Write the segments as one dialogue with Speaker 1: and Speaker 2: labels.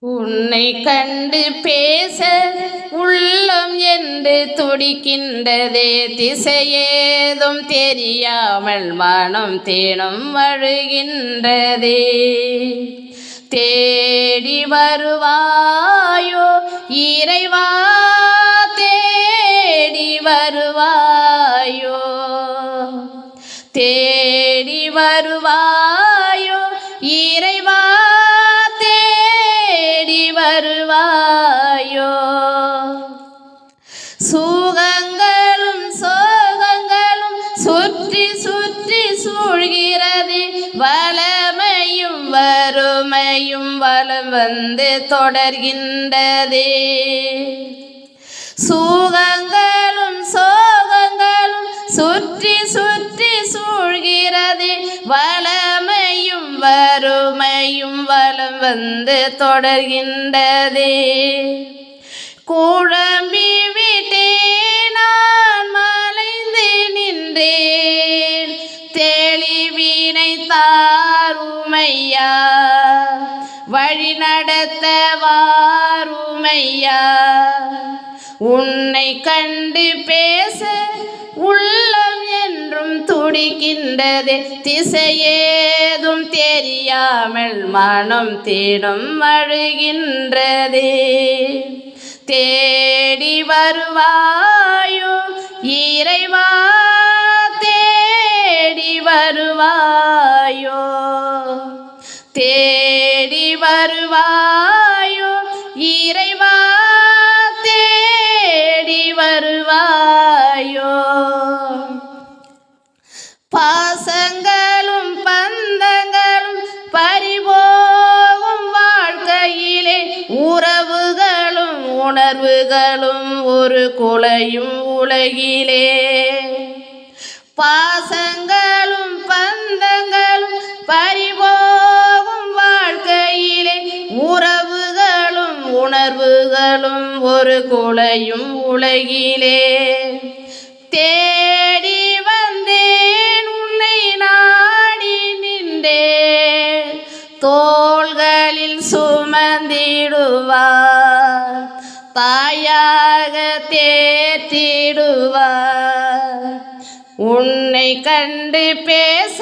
Speaker 1: உன்னை கண்டு பேச உள்ளம் என்று துடிக்கின்றதே, திசையேதும் தெரியாமல் மனம் தேனும் வழுகின்றதே. தேடி வருவாயோ இறைவா, தேடி வருவாயோ, தேடி வருவாயோ இறைவா, தேடி வருவாயோ. சுகங்களும் சோகங்களும் சுற்றி சுற்றி சூழ்கிறது, வளமையும் வறுமையும் வலம் வந்து தொடர்கின்றதே. சுகங்களும் சோகங்களும் சுற்றி சுற்றி சூழ்கிறது, வளமையும் வறுமையும் வலம் வந்து தொடர்கின்றதே. குழம்பி விட்டேன் நான் மலைந்து நின்றேன், தெளிவினை தாருமையா, வழி நடத்த வாருமையா. உன்னை கண்டு பேச உள்ளம் என்றும் துடிக்கின்றது, திசையேதும் தெரியாமல் மனம் தேடும் வழுகின்றதே. தேடி வருவாயோ இறைவா, தேடி வருவாயோ, தேடி வருவாயோ இறைவா, தேடி வருவாயோ. பாசங்களும் பந்தங்களும் பறிபோகும் வாழ்க்கையிலே, உறவுகளும் உணர்வுகளும் ஒரு குலையும் உலகிலே. பாசங்களும் பந்தங்களும் பறிபோகும் வாழ்க்கையிலே, உறவுகளும் உணர்வுகளும் ஒரு குலையும் உலகிலே. தேடி வந்தேன் உன்னை நாடி நின்றேன், தோள்களில் சுமந்திடுவார், தாயாக தேற்றிடுவார். உன்னை கண்டு பேச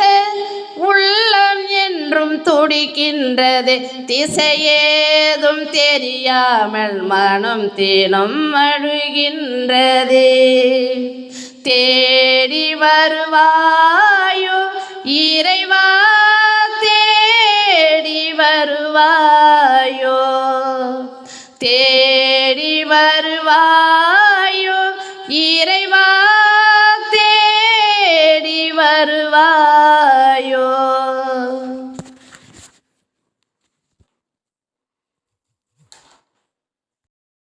Speaker 1: உள்ளம் என்றும் துடிக்கின்றது, திசையேதும் தெரியாமல் மனம் தேனும் அழுகின்றதே. தேடி வருவாயோ இறைவா, தேடி வருவாயோ, தேடி வருவாயோ இறைவா.